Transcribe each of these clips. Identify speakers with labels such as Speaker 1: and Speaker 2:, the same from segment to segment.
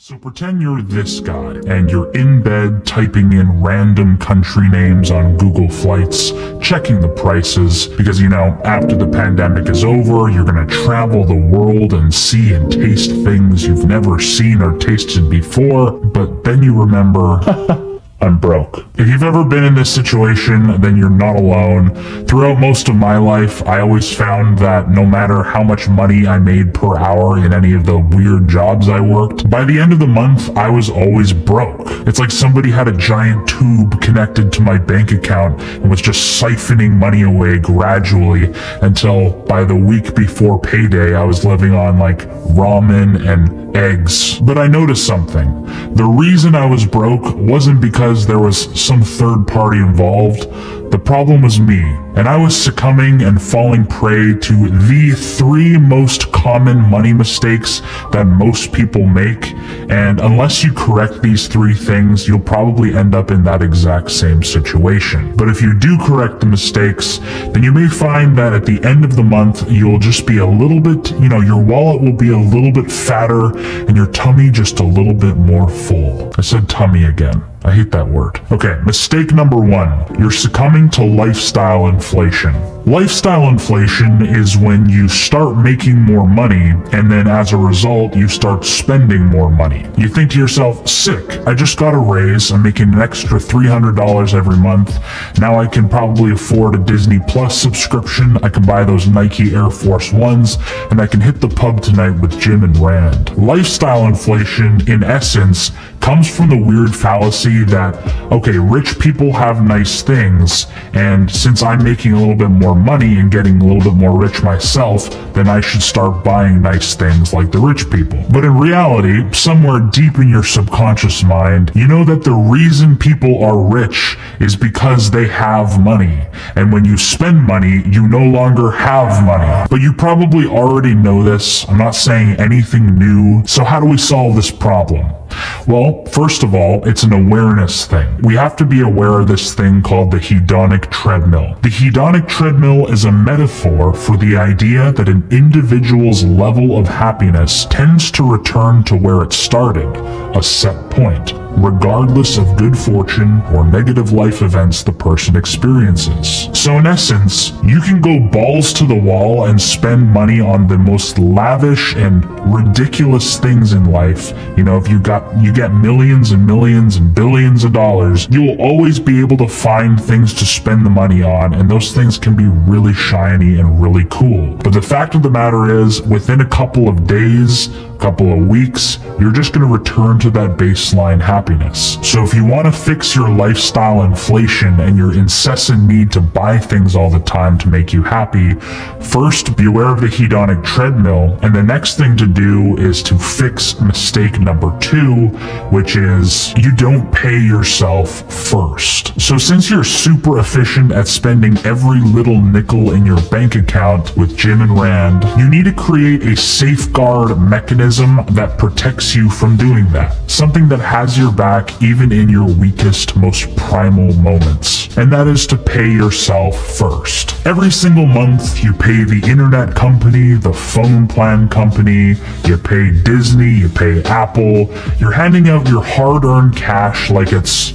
Speaker 1: So pretend you're this guy, and you're in bed typing in random country names on Google Flights, checking the prices, because after the pandemic is over, you're gonna travel the world and see and taste things you've never seen or tasted before, but then you remember, I'm broke. If you've ever been in this situation, then you're not alone. Throughout most of my life, I always found that no matter how much money I made per hour in any of the weird jobs I worked, by the end of the month, I was always broke. It's like somebody had a giant tube connected to my bank account and was just siphoning money away gradually until by the week before payday, I was living on like ramen and eggs. But I noticed something. The reason I was broke wasn't because there was some third party involved. The problem was me, and I was succumbing and falling prey to the 3 most common money mistakes that most people make, and unless you correct these 3 things, you'll probably end up in that exact same situation. But if you do correct the mistakes, then you may find that at the end of the month, you'll just be a little bit, your wallet will be a little bit fatter, and your tummy just a little bit more full. I said tummy again. I hate that word. Okay, mistake number 1. You're succumbing to lifestyle inflation. Lifestyle inflation is when you start making more money, and then as a result, you start spending more money. You think to yourself, sick, I just got a raise, I'm making an extra $300 every month. Now I can probably afford a Disney Plus subscription, I can buy those Nike Air Force Ones, and I can hit the pub tonight with Jim and Rand. Lifestyle inflation, in essence, comes from the weird fallacy that, okay, rich people have nice things, and since I'm making a little bit more money and getting a little bit more rich myself, then I should start buying nice things like the rich people. But in reality, somewhere deep in your subconscious mind, you know that the reason people are rich is because they have money. And when you spend money, you no longer have money. But you probably already know this. I'm not saying anything new. So how do we solve this problem? Well, first of all, it's an awareness thing. We have to be aware of this thing called the hedonic treadmill. The hedonic treadmill is a metaphor for the idea that an individual's level of happiness tends to return to where it started, a set point, regardless of good fortune or negative life events the person experiences. So in essence, you can go balls to the wall and spend money on the most lavish and ridiculous things in life. If you get millions and millions and billions of dollars, you'll always be able to find things to spend the money on, and those things can be really shiny and really cool. But the fact of the matter is, within a couple of days, couple of weeks, you're just going to return to that baseline happiness. So if you want to fix your lifestyle inflation and your incessant need to buy things all the time to make you happy, first be aware of the hedonic treadmill, and the next thing to do is to fix mistake number 2, which is you don't pay yourself first. So since you're super efficient at spending every little nickel in your bank account with Jim and Rand, you need to create a safeguard mechanism that protects you from doing that. Something that has your back even in your weakest, most primal moments. And that is to pay yourself first. Every single month, you pay the internet company, the phone plan company, you pay Disney, you pay Apple. You're handing out your hard-earned cash like it's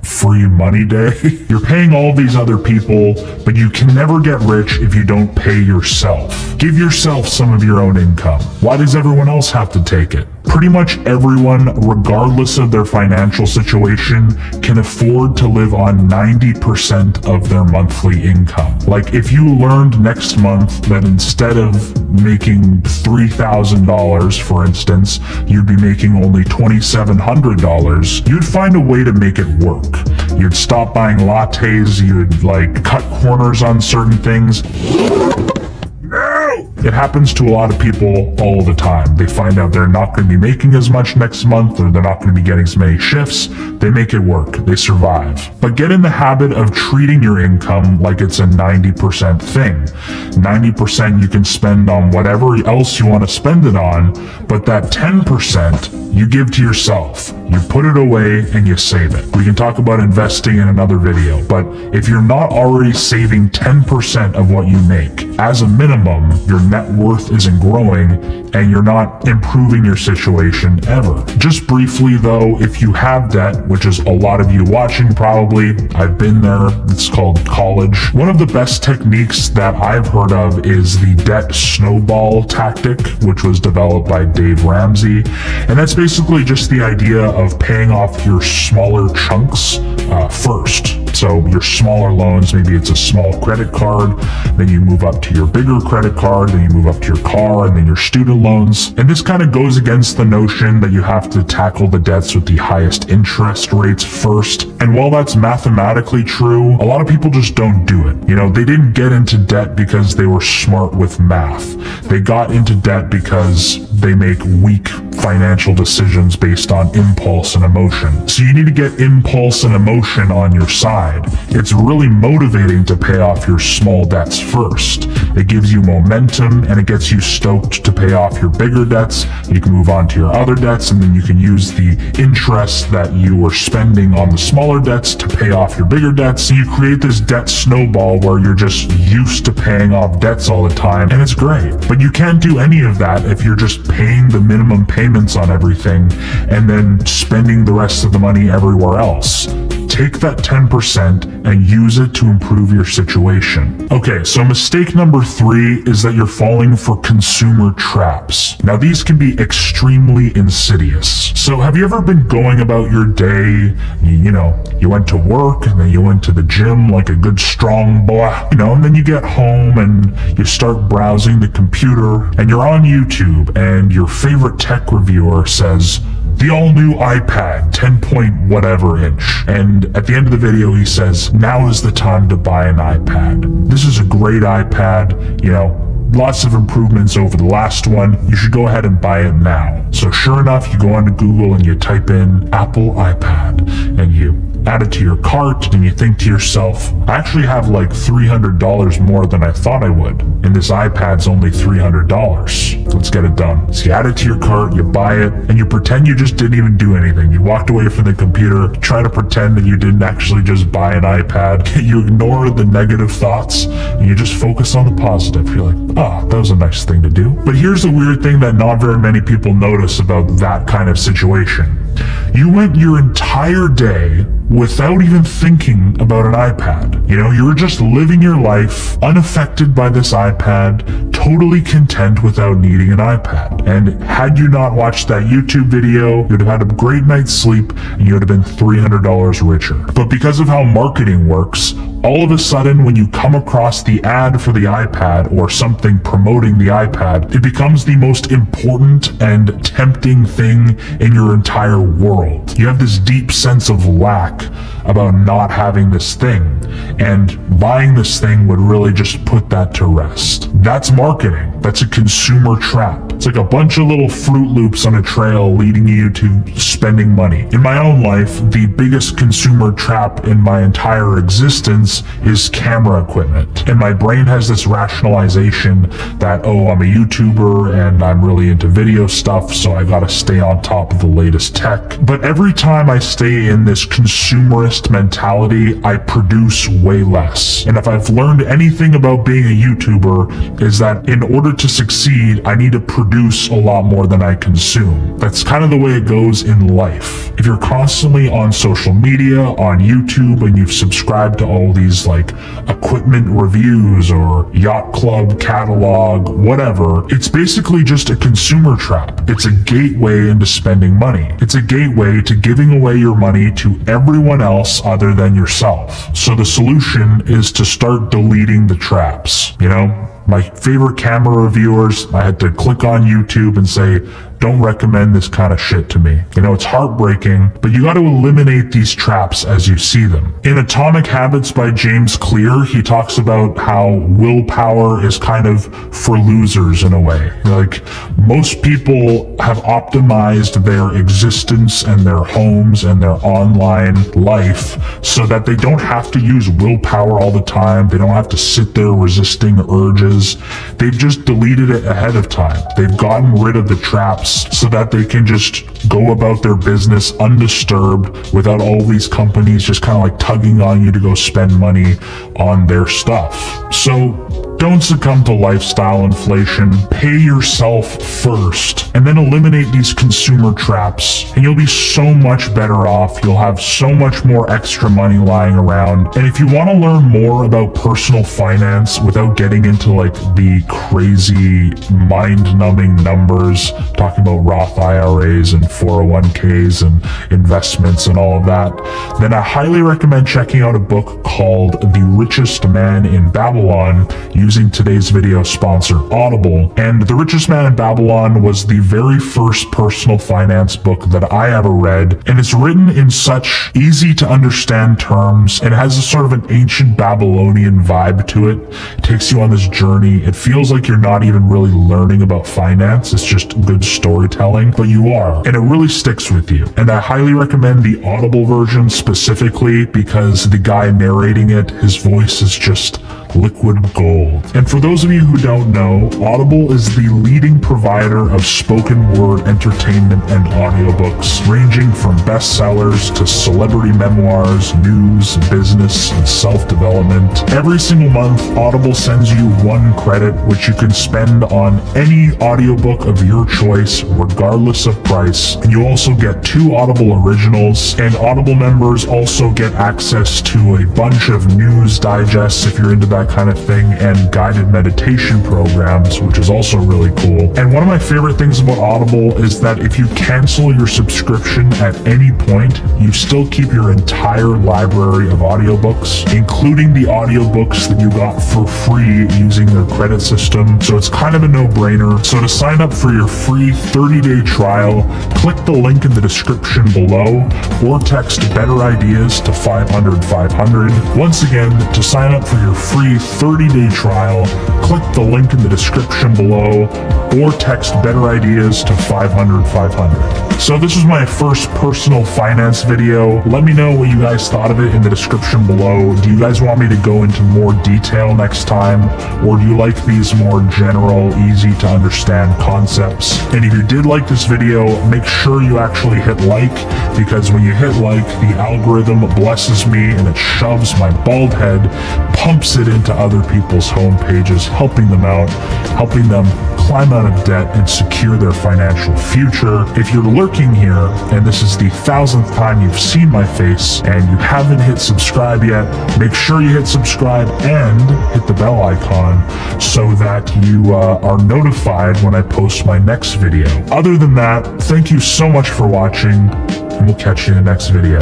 Speaker 1: free money day. You're paying all these other people, but you can never get rich if you don't pay yourself. Give yourself some of your own income. Why does everyone else have to take it? Pretty much everyone, regardless of their financial situation, can afford to live on 90% of their monthly income. Like if you learned next month that instead of making $3,000, for instance, you'd be making only $2,700, you'd find a way to make it work. You'd stop buying lattes, you'd cut corners on certain things. It happens to a lot of people all the time. They find out they're not going to be making as much next month, or they're not going to be getting as many shifts. They make it work. They survive. But get in the habit of treating your income like it's a 90% thing. 90% you can spend on whatever else you want to spend it on, but that 10% you give to yourself. You put it away and you save it. We can talk about investing in another video, but if you're not already saving 10% of what you make, as a minimum, you're net worth isn't growing and you're not improving your situation ever. Just briefly though, if you have debt, which is a lot of you watching probably, I've been there, it's called college. One of the best techniques that I've heard of is the debt snowball tactic, which was developed by Dave Ramsey. And that's basically just the idea of paying off your smaller chunks first. So your smaller loans, maybe it's a small credit card, then you move up to your bigger credit card, then you move up to your car, and then your student loans. And this kind of goes against the notion that you have to tackle the debts with the highest interest rates first. And while that's mathematically true, a lot of people just don't do it. You know, they didn't get into debt because they were smart with math. They got into debt because they make weak financial decisions based on impulse and emotion. So you need to get impulse and emotion on your side. It's really motivating to pay off your small debts first. It gives you momentum and it gets you stoked to pay off your bigger debts. You can move on to your other debts, and then you can use the interest that you were spending on the smaller debts to pay off your bigger debts. So you create this debt snowball where you're just used to paying off debts all the time, and it's great. But you can't do any of that if you're just paying the minimum payments on everything and then spending the rest of the money everywhere else. Take that 10% and use it to improve your situation. Okay, so mistake number 3 is that you're falling for consumer traps. Now these can be extremely insidious. So have you ever been going about your day, you went to work and then you went to the gym like a good strong boy, and then you get home and you start browsing the computer and you're on YouTube and your favorite tech reviewer says, the all-new iPad, 10 point whatever inch. And at the end of the video, he says, now is the time to buy an iPad. This is a great iPad, lots of improvements over the last one. You should go ahead and buy it now. So sure enough, you go onto Google and you type in Apple iPad and you add it to your cart and you think to yourself, I actually have like $300 more than I thought I would. And this iPad's only $300. Let's get it done. So you add it to your cart, you buy it, and you pretend you just didn't even do anything. You walked away from the computer, try to pretend that you didn't actually just buy an iPad. You ignore the negative thoughts and you just focus on the positive. You're like, that was a nice thing to do. But here's the weird thing that not very many people notice about that kind of situation. You went your entire day without even thinking about an iPad. You were just living your life unaffected by this iPad, totally content without needing an iPad. And had you not watched that YouTube video, you'd have had a great night's sleep and you would have been $300 richer. But because of how marketing works, all of a sudden, when you come across the ad for the iPad or something promoting the iPad, it becomes the most important and tempting thing in your entire world. You have this deep sense of lack about not having this thing, and buying this thing would really just put that to rest. That's marketing. That's a consumer trap. It's like a bunch of little Fruit Loops on a trail leading you to spending money. In my own life, the biggest consumer trap in my entire existence is camera equipment. And my brain has this rationalization that, I'm a YouTuber and I'm really into video stuff, so I gotta stay on top of the latest tech. But every time I stay in this consumerist mentality, I produce way less. And if I've learned anything about being a YouTuber, is that in order to succeed, I need to produce a lot more than I consume. That's kind of the way it goes in life. If you're constantly on social media, on YouTube, and you've subscribed to all these like equipment reviews or yacht club catalog, whatever, it's basically just a consumer trap. It's a gateway into spending money. It's a gateway to giving away your money to everyone else other than yourself. So the solution is to start deleting the traps. My favorite camera reviewers, I had to click on YouTube and say, don't recommend this kind of shit to me. It's heartbreaking, but you got to eliminate these traps as you see them. In Atomic Habits by James Clear, he talks about how willpower is kind of for losers in a way. Like, most people have optimized their existence and their homes and their online life so that they don't have to use willpower all the time. They don't have to sit there resisting urges. They've just deleted it ahead of time. They've gotten rid of the traps so that they can just go about their business undisturbed without all these companies just kind of like tugging on you to go spend money on their stuff. So don't succumb to lifestyle inflation. Pay yourself first, and then eliminate these consumer traps, and you'll be so much better off. You'll have so much more extra money lying around. And if you want to learn more about personal finance without getting into like the crazy mind-numbing numbers, talking about Roth IRAs and 401ks and investments and all of that, then I highly recommend checking out a book called The Richest Man in Babylon, using today's video sponsor Audible. And The Richest Man in Babylon was the very first personal finance book that I ever read, and it's written in such easy to understand terms, and it has a sort of an ancient Babylonian vibe to it. It takes you on this journey. It feels like you're not even really learning about finance, it's just good storytelling, but you are, and it really sticks with you. And I highly recommend the Audible version specifically because the guy narrating it, his voice is just liquid gold. And for those of you who don't know, Audible is the leading provider of spoken word entertainment and audiobooks, ranging from bestsellers to celebrity memoirs, news, business, and self-development. Every single month, Audible sends you 1 credit, which you can spend on any audiobook of your choice, regardless of price. And you also get 2 Audible originals, and Audible members also get access to a bunch of news digests if you're into that kind of thing, and guided meditation programs, which is also really cool. And one of my favorite things about Audible is that if you cancel your subscription at any point, you still keep your entire library of audiobooks, including the audiobooks that you got for free using their credit system. So it's kind of a no-brainer. So to sign up for your free 30-day trial, click the link in the description below or text Better Ideas to 500-500. Once again, to sign up for your free 30-day trial, click the link in the description below or text Better Ideas to 500-500. So this was my first personal finance video. Let me know what you guys thought of it in the description below. Do you guys want me to go into more detail next time, or do you like these more general, easy to understand concepts? And if you did like this video, make sure you actually hit like, because when you hit like, the algorithm blesses me and it shoves my bald head, pumps it into other people's home pages, helping them out, helping them climb out of debt and secure their financial future. If you're lurking here and this is the 1000th time you've seen my face and you haven't hit subscribe yet, make sure you hit subscribe and hit the bell icon so that you are notified when I post my next video. Other than that, thank you so much for watching, and we'll catch you in the next video.